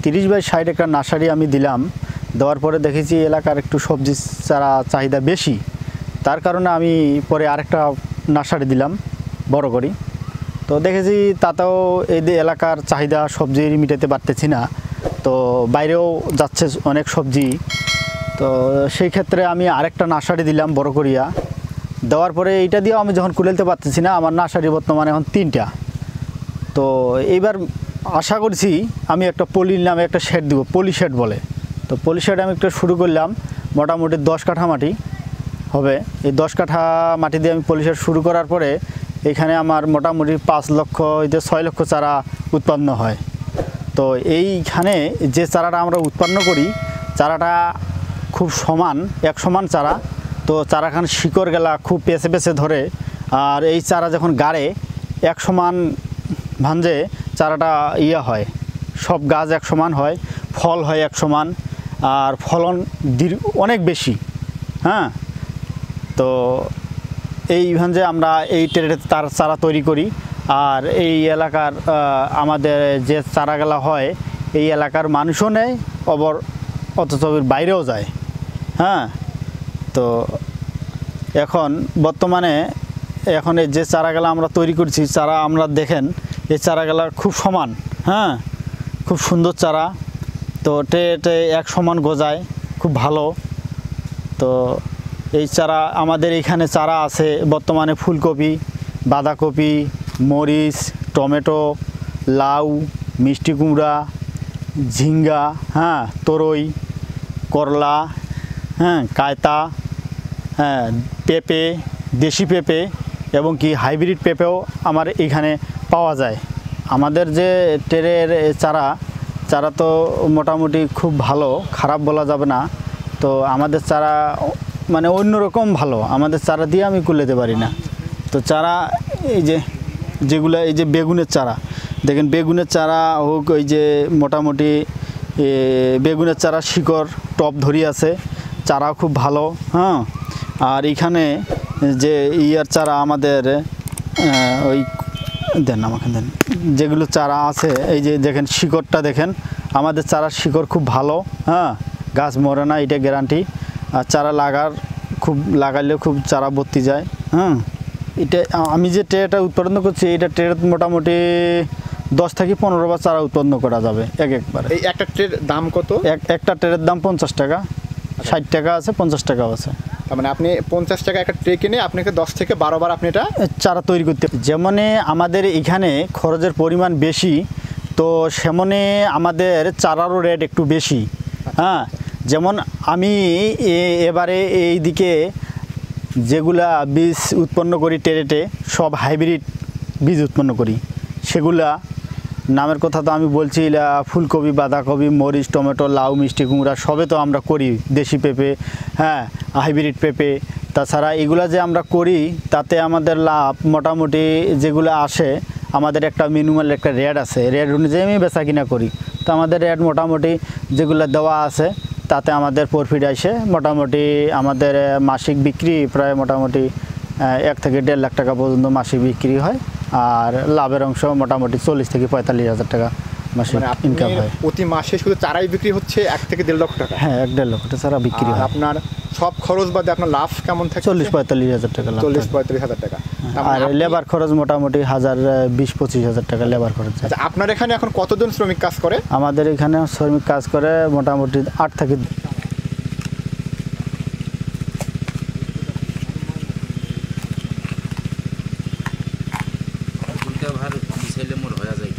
30/60 একটা নার্সারি আমি দিলাম। দেওয়ার পরে দেখেছি এলাকার একটু সবজি চারা চাহিদা বেশি, তার কারণে আমি পরে আরেকটা নার্সারি দিলাম বড় করি। তো দেখেছি তাতেও এই এলাকার চাহিদা সবজির মিটাতে পারতেছি না, তো বাইরেও যাচ্ছে অনেক সবজি। তো সেই ক্ষেত্রে আমি আরেকটা নার্সারি দিলাম বড় করিয়া। দেওয়ার পরে এইটা দিয়েও আমি যখন কুলাইতে পারতেছি না, আমার নার্সারি বর্তমানে এখন 3টা। তো এইবার আশা করছি আমি একটা পলির নামে একটা শেড দিব, পলি শেড বলে। তো পলি শেড আমি একটা শুরু করলাম, মোটামুটি 10 কাঠা মাটি হবে। এই 10 কাঠা মাটি দিয়ে আমি পলি শেড শুরু করার পরে এখানে আমার মোটামুটি 5 লক্ষ হইতে 6 লক্ষ চারা উৎপন্ন হয়। তো এইখানে যে চারাটা আমরা উৎপন্ন করি, চারাটা খুব সমান, এক সমান চারা। তো চারাখান শিকড় গেলা খুব পেঁচে পেঁচে ধরে, আর এই চারা যখন গাড়ে এক সমান ভাঞ্জে চারাটা হয়, সব গাছ এক সমান হয়, ফল হয় এক সমান, আর ফলন অনেক বেশি। হ্যাঁ, তো এই ভাঞ্জে আমরা এই ট্রেতে তার চারা তৈরি করি। আর এই এলাকার আমাদের যে চারাগুলা হয় এই এলাকার মানুষও নেয়, অথচ বাইরেও যায়। হ্যাঁ, তো এখন বর্তমানে এখন এই যে চারাগুলা আমরা তৈরি করছি, চারা আমরা দেখেন এই চারাগুলার খুব সমান। হ্যাঁ, খুব সুন্দর চারা। তো টে এক সমান গজায়, খুব ভালো। তো এই চারা আমাদের এখানে চারা আছে বর্তমানে ফুলকপি, বাঁধাকপি, মরিচ, টমেটো, লাউ, মিষ্টি কুমড়া, ঝিঙ্গা, হ্যাঁ, তরই, করলা, হ্যাঁ, কায়তা, হ্যাঁ, পেঁপে, দেশি পেঁপে এবং কি হাইব্রিড পেঁপেও আমার এখানে পাওয়া যায়। আমাদের যে ট্রের চারা তো মোটামুটি খুব ভালো, খারাপ বলা যাবে না। তো আমাদের চারা মানে অন্যরকম ভালো, আমাদের চারা দিয়ে আমি কুলাতে পারি না। তো চারা এই যেগুলো এই যে বেগুনের চারা দেখেন, বেগুনের চারা হোক, ওই যে মোটামুটি বেগুনের চারা শিকড় টপ ধরি আছে, চারাও খুব ভালো। হ্যাঁ, আর এখানে যে চারা আমাদের ওই দেন আমাকে দেন, যেগুলো চারা আছে এই যে দেখেন শিকড়টা দেখেন, আমাদের চারার শিকড় খুব ভালো। হ্যাঁ, গাছ মরে না, এটা গ্যারান্টি। আর চারা লাগাইলেও খুব চারা ভর্তি যায়। হ্যাঁ, এটা আমি যে ট্রেটা উৎপাদন করছি, এটা ট্রে মোটামুটি 10 থেকে 15 বার চারা উৎপন্ন করা যাবে একবারে। এই একটা ট্রের দাম কত? একটা ট্রের দাম 50 টাকা, 60 টাকা আছে, 50 টাকাও আছে। তার মানে আপনি 50 টাকা একটা ট্রে কিনে আপনাকে 10 থেকে 12 বার আপনি এটা চারা তৈরি করতে। যেমন আমাদের এখানে খরচের পরিমাণ বেশি, তো সেমনে আমাদের চারারও রেট একটু বেশি। হ্যাঁ, যেমন আমি এবারে এই দিকে যেগুলা বীজ উৎপন্ন করি ট্রেটে, সব হাইব্রিড বীজ উৎপন্ন করি। সেগুলা নামের কথা তো আমি বলছি, ফুলকপি, বাঁধাকপি, মরিচ, টমেটো, লাউ, মিষ্টি কুমড়া সবে তো আমরা করি। দেশি পেঁপে, হ্যাঁ, হাইব্রিড পেঁপে। তাছাড়া এগুলা যে আমরা করি তাতে আমাদের লাভ মোটামুটি যেগুলো আসে, আমাদের একটা মিনিমাল একটা রেট আছে, রেট অনুযায়ী আমি বেচা কিনা করি। তো আমাদের রেট মোটামুটি যেগুলো দেওয়া আছে তাতে আমাদের প্রফিট আসে। মোটামুটি আমাদের মাসিক বিক্রি প্রায় মোটামুটি 1 থেকে 1.5 লাখ টাকা পর্যন্ত মাসিক বিক্রি হয়। আর লাভের অংশ মোটামুটি 40 থেকে 45 হাজার টাকা মাসিক ইনকাম হয়। প্রতি মাসে শুধু চারাই বিক্রি হচ্ছে 1 থেকে 1.5 লক্ষ টাকা? হ্যাঁ, 1.5 লক্ষ টাকা চারা বিক্রি হয়। আপনার সব খরচ বাদে আপনার লাভ কেমন থাকে? 40-45 হাজার টাকা লাভ। 40-45 হাজার টাকা। আর লেবার খরচ মোটামুটি 20-25 হাজার টাকা লেবার খরচ। আচ্ছা, আপনার এখানে এখন কতজন শ্রমিক কাজ করে? আমাদের এখানে শ্রমিক কাজ করে মোটামুটি 8 থেকে ভার মিশাইলে মোর হয়ে যায়।